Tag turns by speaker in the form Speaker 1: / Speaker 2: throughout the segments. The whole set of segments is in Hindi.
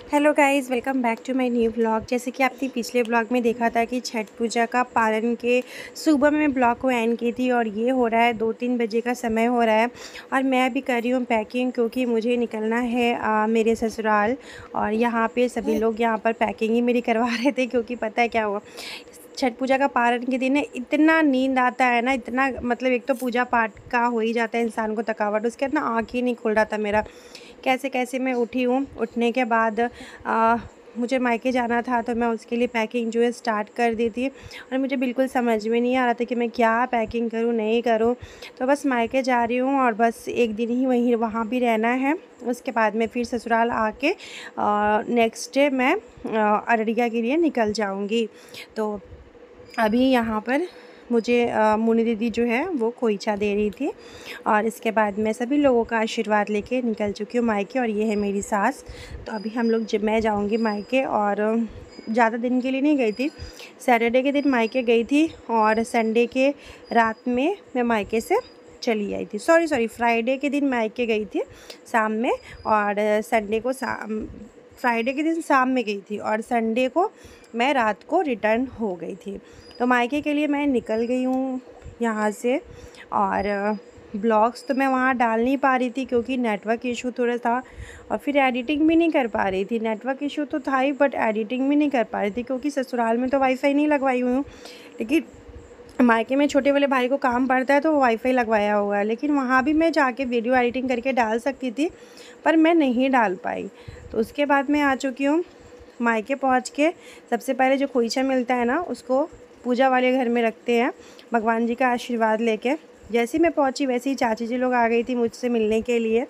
Speaker 1: Hello guys, welcome back to my new vlog. जैसे कि आपने पिछले व्लॉग में देखा था कि छठ पूजा का पालन के सुबह में ब्लॉग को एंड की थी और ये हो रहा है 2-3 बजे का समय हो रहा है और मैं अभी कर रही हूँ पैकिंग क्योंकि मुझे निकलना है मेरे ससुराल। और यहाँ पे सभी लोग यहाँ पर पैकिंग ही मेरी करवा रहे थे क्योंकि पता है क्या हुआ, छठ पूजा का पारण के दिन है, इतना नींद आता है ना, इतना मतलब एक तो पूजा पाठ का हो ही जाता है इंसान को थकावट, उसके बाद ना आँख ही नहीं खुल रहा था मेरा। कैसे कैसे मैं उठी हूँ। उठने के बाद मुझे मायके जाना था तो मैं उसके लिए पैकिंग जो है स्टार्ट कर दी थी और मुझे बिल्कुल समझ में नहीं आ रहा था कि मैं क्या पैकिंग करूँ नहीं करूँ। तो बस मायके जा रही हूँ और बस एक दिन ही वहीं वहाँ भी रहना है। उसके बाद में फिर ससुराल आके नेक्स्ट डे मैं अररिया के लिए निकल जाऊँगी। तो अभी यहाँ पर मुझे मुन्नी दीदी जो है वो खोइचा दे रही थी और इसके बाद मैं सभी लोगों का आशीर्वाद लेके निकल चुकी हूँ मायके। और ये है मेरी सास। तो अभी हम लोग जब मैं जाऊँगी मायके और ज़्यादा दिन के लिए नहीं गई थी, सैटरडे के दिन मायके गई थी और संडे के रात में मैं मायके से चली आई थी। सॉरी फ्राइडे के दिन मायके गई थी शाम में और संडे को फ्राइडे के दिन शाम में गई थी और संडे को मैं रात को रिटर्न हो गई थी। तो मायके के लिए मैं निकल गई हूँ यहाँ से। और ब्लॉग्स तो मैं वहाँ डाल नहीं पा रही थी क्योंकि नेटवर्क इशू थोड़ा था और फिर एडिटिंग भी नहीं कर पा रही थी। नेटवर्क इशू तो था ही बट एडिटिंग भी नहीं कर पा रही थी क्योंकि ससुराल में तो वाईफाई नहीं लगवाई हुई हूँ, लेकिन मायके में छोटे वाले भाई को काम पड़ता है तो वो वाईफाई लगवाया हुआ है। लेकिन वहाँ भी मैं जाके वीडियो एडिटिंग करके डाल सकती थी पर मैं नहीं डाल पाई। तो उसके बाद मैं आ चुकी हूँ मायके। पहुँच के सबसे पहले जो खोइचा मिलता है ना उसको पूजा वाले घर में रखते हैं भगवान जी का आशीर्वाद लेके। जैसे ही मैं पहुँची वैसे ही चाची जी लोग आ गई थी मुझसे मिलने के लिए।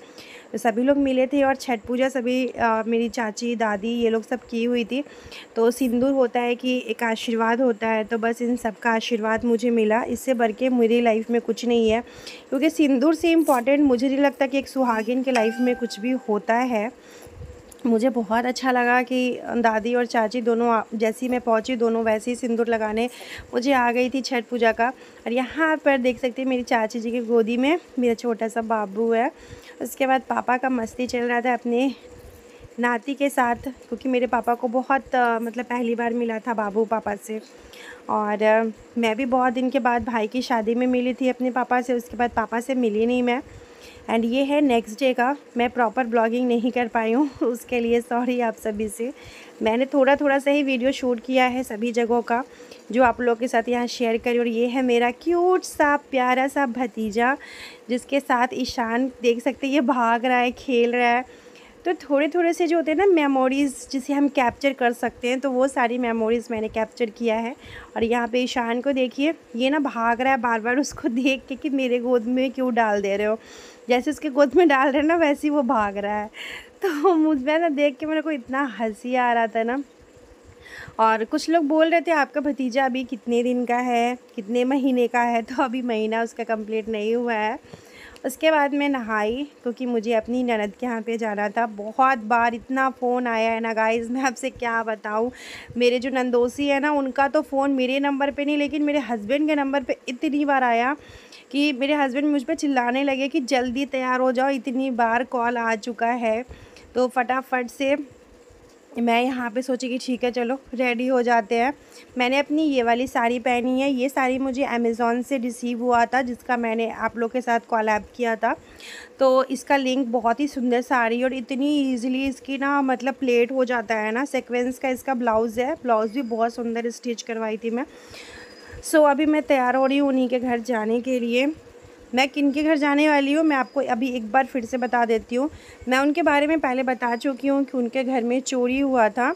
Speaker 1: तो सभी लोग मिले थे और छठ पूजा सभी मेरी चाची दादी ये लोग सब की हुई थी। तो सिंदूर होता है कि एक आशीर्वाद होता है, तो बस इन सब का आशीर्वाद मुझे मिला। इससे बढ़ के मेरी लाइफ में कुछ नहीं है क्योंकि सिंदूर से इम्पॉर्टेंट मुझे नहीं लगता कि एक सुहागिन के लाइफ में कुछ भी होता है। मुझे बहुत अच्छा लगा कि दादी और चाची दोनों जैसी मैं पहुंची दोनों वैसे ही सिंदूर लगाने मुझे आ गई थी छठ पूजा का। और यहाँ पर देख सकते हैं मेरी चाची जी की गोदी में मेरा छोटा सा बाबू है। उसके बाद पापा का मस्ती चल रहा था अपने नाती के साथ क्योंकि मेरे पापा को बहुत मतलब पहली बार मिला था बाबू पापा से। और मैं भी बहुत दिन के बाद भाई की शादी में मिली थी अपने पापा से, उसके बाद पापा से मिली नहीं मैं। एंड ये है नेक्स्ट डे का, मैं प्रॉपर ब्लॉगिंग नहीं कर पाई हूँ उसके लिए सॉरी आप सभी से। मैंने थोड़ा थोड़ा सा ही वीडियो शूट किया है सभी जगहों का जो आप लोगों के साथ यहाँ शेयर करी। और ये है मेरा क्यूट सा प्यारा सा भतीजा जिसके साथ ईशान देख सकते हैं ये भाग रहा है खेल रहा है। तो थोड़े थोड़े से जो होते हैं ना मेमोरीज़ जिसे हम कैप्चर कर सकते हैं, तो वो सारी मेमोरीज़ मैंने कैप्चर किया है। और यहाँ पे ईशान को देखिए ये ना भाग रहा है बार बार उसको देख के कि मेरे गोद में क्यों डाल दे रहे हो, जैसे उसके गोद में डाल रहे हैं ना वैसे ही वो भाग रहा है। तो मुझ में ना देख के मेरे को इतना हंसी आ रहा था ना। और कुछ लोग बोल रहे थे आपका भतीजा अभी कितने दिन का है कितने महीने का है, तो अभी महीना उसका कंप्लीट नहीं हुआ है। उसके बाद मैं नहाई क्योंकि मुझे अपनी ननद के यहाँ पे जाना था। बहुत बार इतना फ़ोन आया है ना गाइज़, मैं आपसे क्या बताऊँ। मेरे जो नंदोसी है ना उनका तो फ़ोन मेरे नंबर पे नहीं लेकिन मेरे हस्बैंड के नंबर पे इतनी बार आया कि मेरे हस्बैंड मुझ पे चिल्लाने लगे कि जल्दी तैयार हो जाओ, इतनी बार कॉल आ चुका है। तो फटाफट से मैं यहाँ पे सोची कि ठीक है चलो रेडी हो जाते हैं। मैंने अपनी ये वाली साड़ी पहनी है, ये साड़ी मुझे अमेज़ॉन से रिसीव हुआ था जिसका मैंने आप लोग के साथ कोलैब किया था। तो इसका लिंक बहुत ही सुंदर साड़ी और इतनी इजीली इसकी ना मतलब प्लेट हो जाता है ना। सीक्वेंस का इसका ब्लाउज़ है, ब्लाउज़ भी बहुत सुंदर स्टिच करवाई थी मैं। सो अभी मैं तैयार हो रही हूँ उन्हीं के घर जाने के लिए। मैं किन के घर जाने वाली हूँ मैं आपको अभी एक बार फिर से बता देती हूँ। मैं उनके बारे में पहले बता चुकी हूँ कि उनके घर में चोरी हुआ था,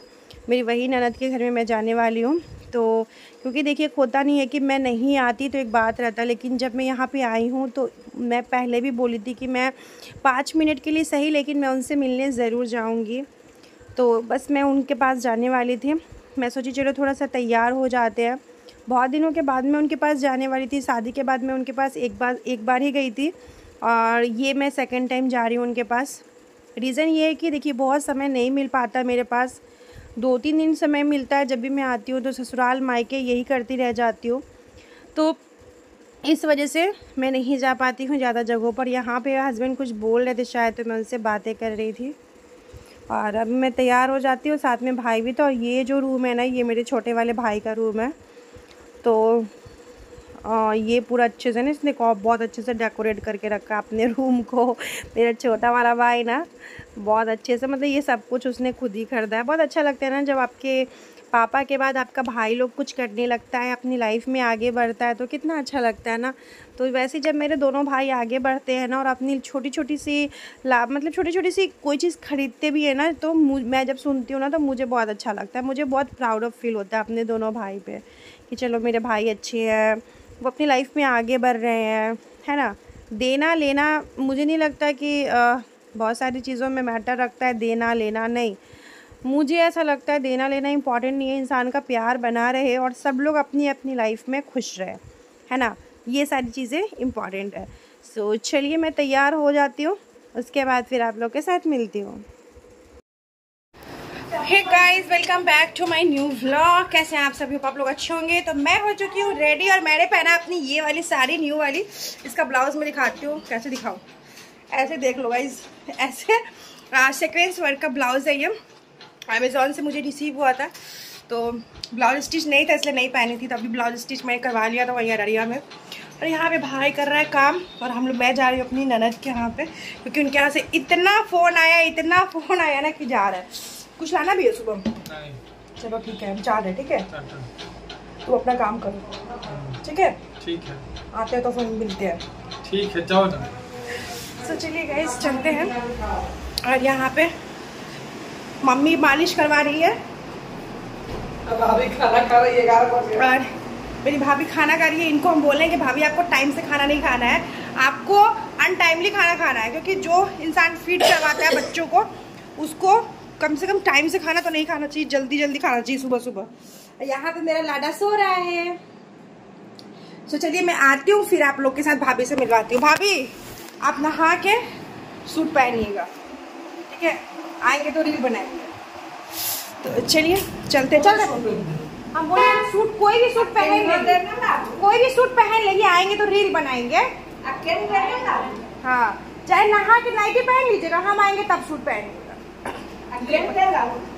Speaker 1: मेरी वही ननद के घर में मैं जाने वाली हूँ। तो क्योंकि देखिए होता नहीं है कि मैं नहीं आती तो एक बात रहता, लेकिन जब मैं यहाँ पे आई हूँ तो मैं पहले भी बोली थी कि मैं 5 मिनट के लिए सही लेकिन मैं उनसे मिलने ज़रूर जाऊँगी। तो बस मैं उनके पास जाने वाली थी। मैं सोची चलो थोड़ा सा तैयार हो जाते हैं, बहुत दिनों के बाद मैं उनके पास जाने वाली थी। शादी के बाद मैं उनके पास एक बार ही गई थी और ये मैं सेकंड टाइम जा रही हूँ उनके पास। रीज़न ये है कि देखिए बहुत समय नहीं मिल पाता मेरे पास, 2-3 दिन समय मिलता है जब भी मैं आती हूँ, तो ससुराल मायके यही करती रह जाती हूँ। तो इस वजह से मैं नहीं जा पाती हूँ ज़्यादा जगहों पर। यहाँ पे हस्बैंड कुछ बोल रहे थे शायद तो मैं उनसे बातें कर रही थी। और अब मैं तैयार हो जाती हूँ, साथ में भाई भी। तो ये जो रूम है ना, ये मेरे छोटे वाले भाई का रूम है। तो ये पूरा अच्छे से ना इसने बहुत अच्छे से डेकोरेट करके रखा अपने रूम को। मेरा छोटा वाला भाई ना बहुत अच्छे से, मतलब ये सब कुछ उसने खुद ही खरीदा है। बहुत अच्छा लगता है ना जब आपके पापा के बाद आपका भाई लोग कुछ करने लगता है, अपनी लाइफ में आगे बढ़ता है, तो कितना अच्छा लगता है ना। तो वैसे जब मेरे दोनों भाई आगे बढ़ते हैं ना और अपनी छोटी छोटी सी मतलब छोटी छोटी सी कोई चीज़ खरीदते भी है ना, तो मैं जब सुनती हूँ ना तो मुझे बहुत अच्छा लगता है। मुझे बहुत प्राउड ऑफ फील होता है अपने दोनों भाई पे कि चलो मेरे भाई अच्छे हैं, वो अपनी लाइफ में आगे बढ़ रहे हैं, है ना। देना लेना मुझे नहीं लगता कि बहुत सारी चीज़ों में मैटर रखता है देना लेना, नहीं। मुझे ऐसा लगता है देना लेना इम्पॉर्टेंट नहीं है, इंसान का प्यार बना रहे और सब लोग अपनी अपनी लाइफ में खुश रहे, है ना। ये सारी चीज़ें इम्पॉर्टेंट है। सो चलिए मैं तैयार हो जाती हूँ, उसके बाद फिर आप लोग के साथ मिलती हूँ। Hey guys, welcome back to my new vlog. कैसे हैं आप सभी? आप लोग अच्छे होंगे। तो मैं हो चुकी हूँ रेडी और मैंने पहना अपनी ये वाली साड़ी न्यू वाली। इसका ब्लाउज मैं दिखाती हूँ, कैसे दिखाऊँ, ऐसे देख लो गाइस, ऐसे सीक्वेंस वर्क का ब्लाउज है ये। अमेज़ॉन से मुझे रिसीव हुआ था, तो ब्लाउज स्टिच नहीं था इसलिए नहीं पहनी थी, तो अभी ब्लाउज स्टिच मैं करवा लिया था वहीं अररिया में। और यहाँ पे भाई कर रहा है काम और मैं जा रही हूँ अपनी ननद के यहाँ पे, क्योंकि उनके यहाँ से इतना फ़ोन आया ना कि जा रहा है। कुछ लाना भी है सुबह? नहीं। चलो ठीक है, हम जा रहे हैं। ठीक है, तू अपना काम करो। ठीक है, ठीक है, आते हैं तो फिर मिलते हैं। ठीक है, जाओ ना। तो चलिए गाइस चलते हैं। और यहाँ पे मम्मी मालिश करवा रही है, भाभी खाना खा रही है, और मेरी भाभी खाना खा रही है। इनको हम बोलें कि भाभी आपको टाइम से खाना नहीं खाना है, आपको अनटाइमली खाना खाना है, क्योंकि जो इंसान फीड करवाता है बच्चों को उसको कम से कम टाइम से खाना तो नहीं खाना चाहिए, जल्दी जल्दी खाना चाहिए सुबह सुबह। यहाँ पे मेरा लाडा सो रहा है। तो चलिए मैं आती हूँ, फिर आप लोग के साथ भाभी से मिलवाती हूँ। भाभी आप नहा के सूट पहनिएगा, ठीक है? आएंगे तो रील बनाएंगे। तो चलिए चलते, चल रहे हम बोले सूट, कोई भी सूट पहन लेंगे, कोई भी सूट पहन लेंगे, आएंगे तो रील बनाएंगे। हाँ, चाहे नहा के नाइटी पहन लीजिएगा, हम आएंगे तब सूट पहनेंगे।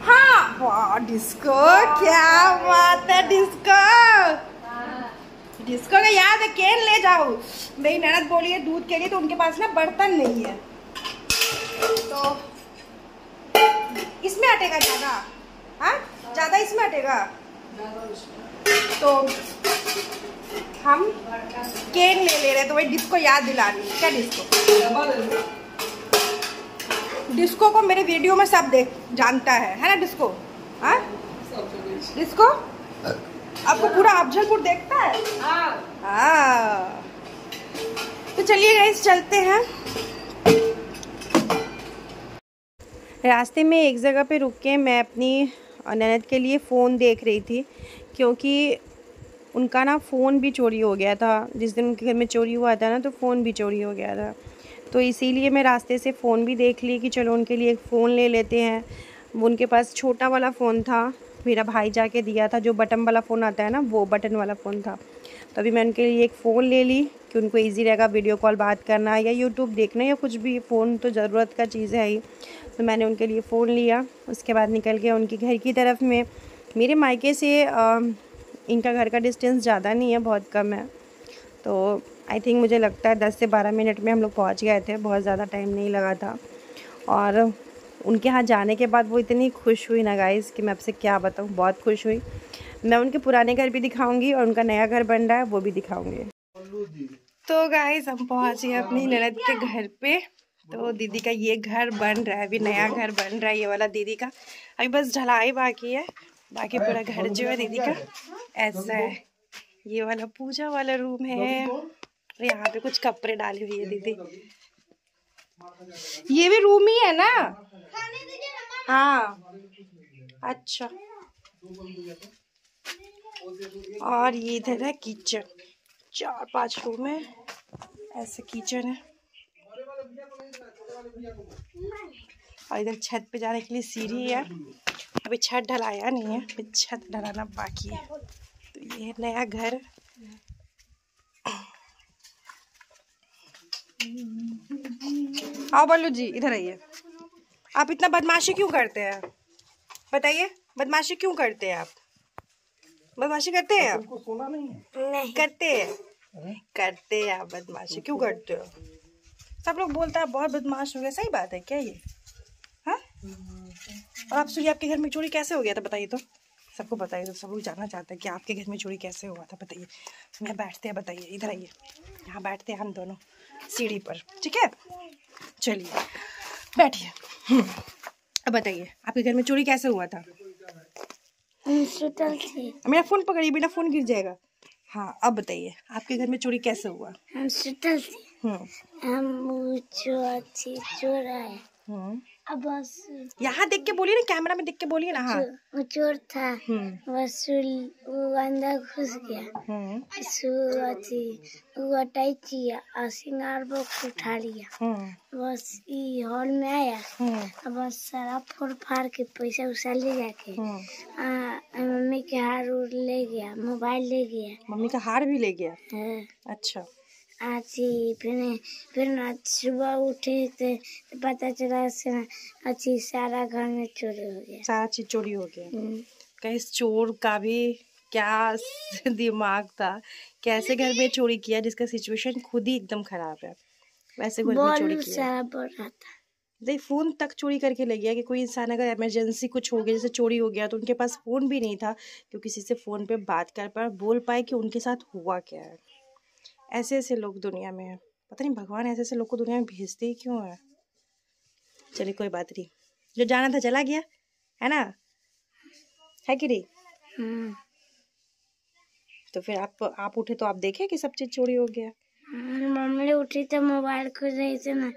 Speaker 1: हाँ, वाह डिस्को, क्या बात है डिस्को। डिस्को का याद है, केन ले जाओ। मेरी ननद बोली है दूध के लिए, तो उनके पास ना बर्तन नहीं है, तो इसमें अटेगा ज्यादा। हाँ, ज्यादा इसमें अटेगा, तो हम केन ले रहे, तो वही डिस्को याद दिला रही है। क्या डिस्को? डिस्को को मेरे वीडियो में सब जानता है ना डिस्को? हाँ डिस्को आपको पूरा अफजलपुर देखता है। हाँ, तो चलिए गाइस चलते हैं। रास्ते में एक जगह पे रुक के मैं अपनी ननद के लिए फ़ोन देख रही थी, क्योंकि उनका ना फ़ोन भी चोरी हो गया था। जिस दिन उनके घर में चोरी हुआ था ना, तो फ़ोन भी चोरी हो गया था। तो इसीलिए मैं रास्ते से फ़ोन भी देख ली कि चलो उनके लिए एक फ़ोन ले लेते हैं। उनके पास छोटा वाला फ़ोन था, मेरा भाई जाके दिया था, जो बटन वाला फ़ोन आता है ना, वो बटन वाला फ़ोन था। तो अभी मैं उनके लिए एक फ़ोन ले ली कि उनको ईज़ी रहेगा वीडियो कॉल बात करना या यूट्यूब देखना या कुछ भी। फ़ोन तो ज़रूरत का चीज़ है ही, तो मैंने उनके लिए फ़ोन लिया। उसके बाद निकल गया उनके घर की तरफ में। मेरे मायके से इनका घर का डिस्टेंस ज़्यादा नहीं है, बहुत कम है। तो आई थिंक मुझे लगता है 10 से 12 मिनट में हम लोग पहुंच गए थे, बहुत ज़्यादा टाइम नहीं लगा था। और उनके यहाँ जाने के बाद वो इतनी खुश हुई ना गाइस कि मैं आपसे क्या बताऊँ, बहुत खुश हुई। मैं उनके पुराने घर भी दिखाऊंगी और उनका नया घर बन रहा है वो भी दिखाऊंगी। तो गाइस हम पहुँच गए अपनी ननद के घर पे। तो दीदी का ये घर बन रहा है, अभी नया घर बन रहा है ये वाला दीदी का। अभी बस ढलाई बाकी है, बाकी पूरा घर जो है दीदी का ऐसा है। ये वाला पूजा वाला रूम है, और यहाँ पे कुछ कपड़े डाली हुई है दीदी। ये भी रूम ही है ना? हाँ अच्छा। और ये इधर है किचन, 4-5 रूम है, ऐसे किचन है। और इधर छत पे जाने के लिए सीढ़ी है। अभी छत ढलाया नहीं है, अभी छत ढलाना बाकी है। तो ये नया घर। आओ बल्लू जी इधर आइए। आप इतना बदमाशी क्यों करते हैं? बताइए, बदमाशी क्यों करते हैं आप? बदमाशी करते हैं आप?
Speaker 2: सोना नहीं
Speaker 1: करते हैं, करते हैं आप बदमाशी क्यों करते हो? सब लोग बोलता है बहुत बदमाश हो गया, सही बात है क्या ये? हाँ, और आप सुनिए, आपके घर में चोरी कैसे हो गया था बताइए तो, सबको बताइए तो, सब लोग जानना चाहते हैं कि आपके घर में चोरी कैसे हुआ था, बताइए। यहाँ बैठते हैं, बताइए, इधर आइए, यहाँ बैठते हैं हम दोनों सीढ़ी पर, ठीक है? चलिए बैठिए। अब बताइए आपके घर में चोरी कैसे हुआ था? मेरा फोन पकड़िए, बिना फोन गिर जाएगा। हाँ, अब बताइए आपके घर में चोरी कैसे हुआ?
Speaker 3: हम सुतल थे, हम चोर आए। अब बस
Speaker 1: यहाँ देख के बोलिए ना, कैमरा में देख के बोलिए ना। हाँ,
Speaker 3: वो चोर था, बस वो अंदर घुस गया, वो अटैची और श्रृंगार बॉक्स उठा लिया, बस ये हॉल में आया, बस सारा फोड़ फाड़ के पैसा उसा ले जाके मम्मी के हार ले गया, मोबाइल ले गया।
Speaker 1: मम्मी का हार भी ले गया? अच्छा।
Speaker 3: आज फिर आज सुबह उठे थे तो पता चला अच्छी सारा घर में चोरी हो गया,
Speaker 1: सारा चीज चोरी हो गया। कहीं इस चोर का भी क्या दिमाग था, कैसे घर में चोरी किया जिसका सिचुएशन खुद ही एकदम खराब है, वैसे घर में चोरी किया।
Speaker 3: सारा बढ़ रहा था,
Speaker 1: देख फोन तक चोरी करके ले गया कि कोई इंसान अगर इमरजेंसी कुछ हो गया, जैसे चोरी हो गया, तो उनके पास फोन भी नहीं था कि किसी से फोन पे बात कर पाए, बोल पाए कि उनके साथ हुआ क्या है। ऐसे ऐसे लोग दुनिया में हैं, पता नहीं भगवान ऐसे ऐसे लोग को दुनिया में भेजते ही क्यों है। चलिए कोई बात नहीं, जो जाना था चला गया, है ना, है कि नहीं? तो फिर आप उठे तो आप देखे कि सब चीज चोरी हो गया।
Speaker 3: मम्मी उठी तो मोबाइल खोज रही थी ना,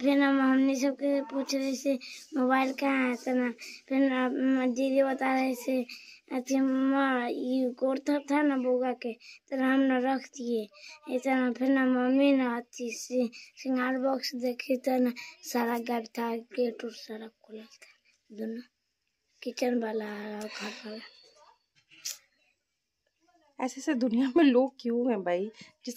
Speaker 3: फिर हमने सबके पूछ रहे थे मोबाइल कहाँ है, तो ना फिर दीदी बता रहे थे अथी ये गोरथा था ना बोगा के, तो हम न रख दिए इतना। फिर ना मम्मी ना अथी से श्रृंगार बॉक्स देखी तो ना सारा गाड़ी था, गेट और सारा खुला था, दोनों किचन वाला और घर वाला।
Speaker 1: ऐसे ऐसे दुनिया में लोग क्यों हैं भाई?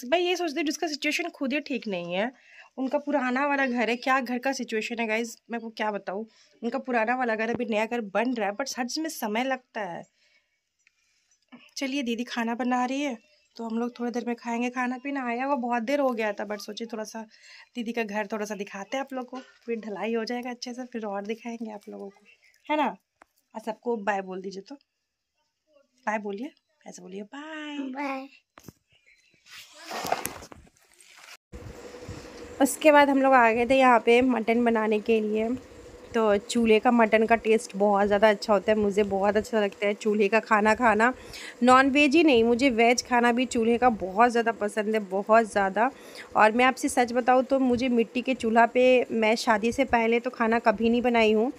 Speaker 1: भाई ये सोचते हैं जिसका सिचुएशन खुद ही ठीक नहीं है, उनका पुराना वाला घर है, क्या घर का सिचुएशन है गाइज, मैं वो क्या बताऊँ। उनका पुराना वाला घर अभी नया घर बन रहा है, बट सच में समय लगता है। चलिए दीदी खाना बना रही है तो हम लोग थोड़ी देर में खाएंगे। खाना पीना आया वो बहुत देर हो गया था, बट सोचे थोड़ा सा दीदी का घर थोड़ा सा दिखाते हैं आप लोग को, फिर ढलाई हो जाएगा अच्छे से, फिर और दिखाएंगे आप लोगों को, है ना। और सबको बाय बोल दीजिए, तो बाय बोलिए, ऐसे बोलिए बाय
Speaker 3: बाय।
Speaker 1: उसके बाद हम लोग आ गए थे यहाँ पे मटन बनाने के लिए। तो चूल्हे का मटन का टेस्ट बहुत ज़्यादा अच्छा होता है, मुझे बहुत अच्छा लगता है चूल्हे का खाना खाना। नॉन वेज ही नहीं, मुझे वेज खाना भी चूल्हे का बहुत ज़्यादा पसंद है, बहुत ज़्यादा। और मैं आपसे सच बताऊँ तो मुझे मिट्टी के चूल्हा पे मैं शादी से पहले तो खाना कभी नहीं बनाई हूँ।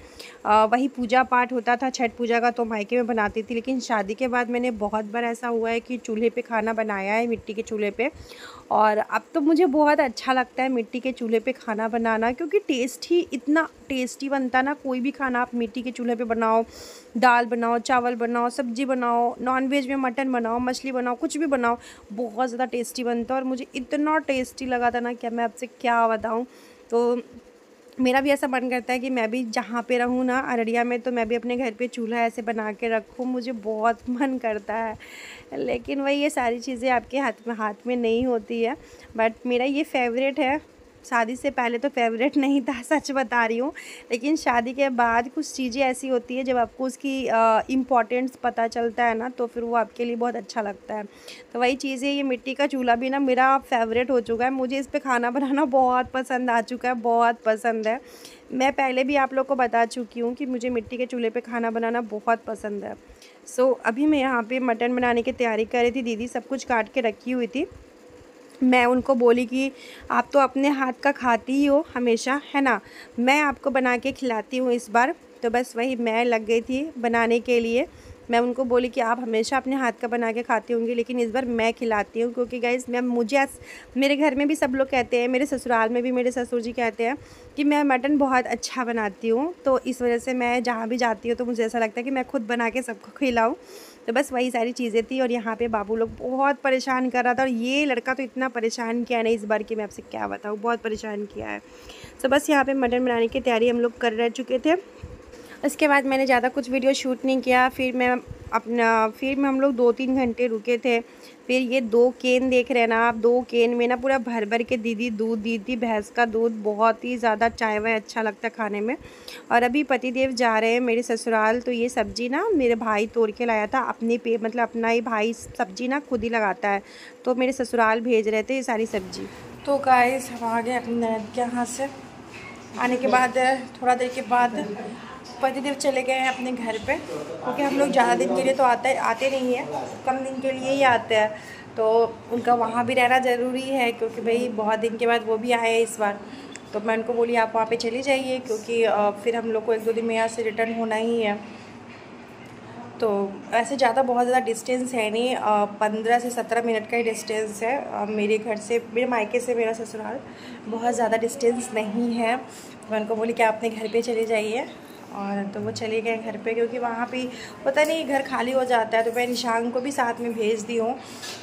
Speaker 1: वही पूजा पाठ होता था छठ पूजा का तो मायके में बनाती थी, लेकिन शादी के बाद मैंने बहुत बार ऐसा हुआ है कि चूल्हे पे खाना बनाया है, मिट्टी के चूल्हे पे। और अब तो मुझे बहुत अच्छा लगता है मिट्टी के चूल्हे पे खाना बनाना, क्योंकि टेस्ट ही इतना टेस्टी बनता ना। कोई भी खाना आप मिट्टी के चूल्हे पे बनाओ, दाल बनाओ, चावल बनाओ, सब्जी बनाओ, नॉनवेज में मटन बनाओ, मछली बनाओ, कुछ भी बनाओ, बहुत ज़्यादा टेस्टी बनता है। और मुझे इतना टेस्टी लगा था ना, क्या मैं आपसे क्या बताऊँ। तो मेरा भी ऐसा मन करता है कि मैं भी जहाँ पे रहूँ ना अररिया में, तो मैं भी अपने घर पे चूल्हा ऐसे बना के रखूँ, मुझे बहुत मन करता है। लेकिन वही ये सारी चीज़ें आपके हाथ में नहीं होती है। बट मेरा ये फेवरेट है, शादी से पहले तो फेवरेट नहीं था, सच बता रही हूँ। लेकिन शादी के बाद कुछ चीज़ें ऐसी होती है, जब आपको उसकी इम्पोर्टेंस पता चलता है ना, तो फिर वो आपके लिए बहुत अच्छा लगता है। तो वही चीज़ है, ये मिट्टी का चूल्हा भी ना मेरा फेवरेट हो चुका है, मुझे इस पे खाना बनाना बहुत पसंद आ चुका है, बहुत पसंद है। मैं पहले भी आप लोग को बता चुकी हूँ कि मुझे मिट्टी के चूल्हे पे खाना बनाना बहुत पसंद है। सो अभी मैं यहाँ पे मटन बनाने की तैयारी कर रही थी, दीदी सब कुछ काट के रखी हुई थी। मैं उनको बोली कि आप तो अपने हाथ का खाती ही हो हमेशा, है ना, मैं आपको बना के खिलाती हूँ इस बार। तो बस वही मैं लग गई थी बनाने के लिए। मैं उनको बोली कि आप हमेशा अपने हाथ का बना के खाती होंगी, लेकिन इस बार मैं खिलाती हूँ, क्योंकि गाइस मेरे घर में भी सब लोग कहते हैं, मेरे ससुराल में भी मेरे ससुर जी कहते हैं कि मैं मटन बहुत अच्छा बनाती हूँ। तो इस वजह से मैं जहाँ भी जाती हूँ तो मुझे ऐसा लगता है कि मैं खुद बना के सबको खिलाऊँ। तो बस वही सारी चीज़ें थी। और यहाँ पे बाबू लोग बहुत परेशान कर रहा था, और ये लड़का तो इतना परेशान किया नहीं इस बार कि मैं आपसे क्या बताऊँ, बहुत परेशान किया है। तो बस यहाँ पे मटन बनाने की तैयारी हम लोग कर रह चुके थे। उसके बाद मैंने ज़्यादा कुछ वीडियो शूट नहीं किया। फिर हम लोग 2-3 घंटे रुके थे। फिर ये 2 केन देख रहे हैं ना आप, 2 केन में ना पूरा भर भर के दीदी दूध दी थी, भैंस का दूध। बहुत ही ज़्यादा चाय वाय अच्छा लगता है खाने में। और अभी पतिदेव जा रहे हैं मेरे ससुराल। तो ये सब्ज़ी ना मेरे भाई तोड़ के लाया था अपने पे, मतलब अपना ही भाई सब्ज़ी ना खुद ही लगाता है, तो मेरे ससुराल भेज रहे थे ये सारी सब्ज़ी। तो गाइस हम आ गए अपने ननद के यहाँ से। आने के बाद थोड़ा देर के बाद पतिदेव चले गए हैं अपने घर पे, क्योंकि हम लोग ज़्यादा दिन के लिए तो आते नहीं हैं, कम दिन के लिए ही आते हैं। तो उनका वहाँ भी रहना ज़रूरी है, क्योंकि भाई बहुत दिन के बाद वो भी आए हैं इस बार। तो मैं उनको बोली आप वहाँ पे चली जाइए, क्योंकि फिर हम लोग को 1-2 दिन में यहाँ से रिटर्न होना ही है। तो ऐसे ज़्यादा बहुत ज़्यादा डिस्टेंस है नहीं, 15 से 17 मिनट का ही डिस्टेंस है मेरे घर से, मेरे मायके से मेरा ससुराल। बहुत ज़्यादा डिस्टेंस नहीं है। मैं उनको बोली कि आप अपने घर पे चले जाइए, और तो वो चले गए घर पे, क्योंकि वहाँ पे पता नहीं घर खाली हो जाता है। तो मैं रिशांक को भी साथ में भेज दी हूँ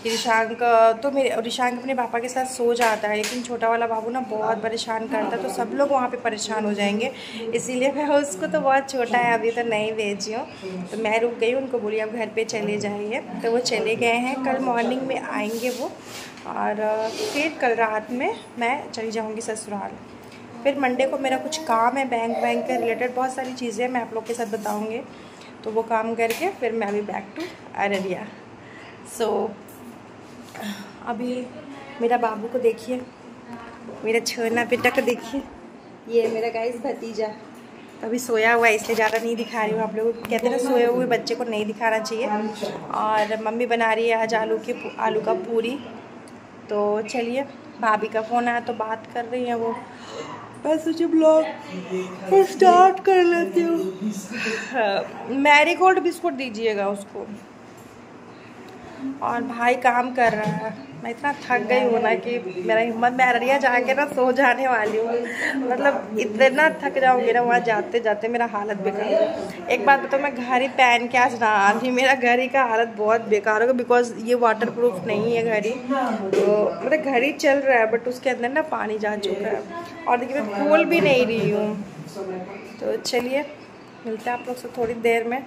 Speaker 1: कि रिशांक अपने पापा के साथ सो जाता है, लेकिन छोटा वाला बाबू ना बहुत परेशान करता है, तो सब लोग वहाँ पे परेशान हो जाएंगे, इसीलिए मैं उसको, तो बहुत छोटा है अभी, तो नहीं भेजी हूँ। तो मैं रुक गई, उनको बोली आप घर पर चले जाइए। तो वो चले गए हैं, कल मॉर्निंग में आएँगे वो, और फिर कल रात में मैं चली जाऊँगी ससुराल। फिर मंडे को मेरा कुछ काम है बैंक के रिलेटेड, बहुत सारी चीज़ें मैं आप लोग के साथ बताऊंगी। तो वो काम करके फिर मैं अभी बैक टू अररिया। सो अभी मेरा बाबू को देखिए, मेरा छोना बेटा को देखिए, ये मेरा गाइस भतीजा अभी सोया हुआ है, इसलिए ज़्यादा नहीं दिखा रही हूँ। आप लोग कहते हैं ना सोए हुए बच्चे को नहीं दिखाना चाहिए। और मम्मी बना रही है आज आलू का पूरी। तो चलिए, भाभी का फ़ोन आया तो बात कर रही है वो, बस मुझे ब्लॉग स्टार्ट कर लेती हूँ। मैरीगोल्ड बिस्कुट दीजिएगा उसको। और भाई काम कर रहा है। मैं इतना थक गई हूँ ना कि मेरा हिम्मत, मैं अररिया जाके ना सो जाने वाली हूँ। मतलब इतना थक जाऊँगी ना वहाँ जाते जाते, मेरा हालत बेकार है। एक बात बताओ, मैं घर ही पहन के आज ना आती, मेरा घर ही का हालत बहुत बेकार होगा, बिकॉज ये वाटर प्रूफ नहीं है घर ही। तो मतलब घर ही चल रहा है, बट उसके अंदर ना पानी जा चुका है, और देखिए मैं खोल भी नहीं रही हूँ। तो चलिए मिलते हैं आप लोग से थोड़ी देर में।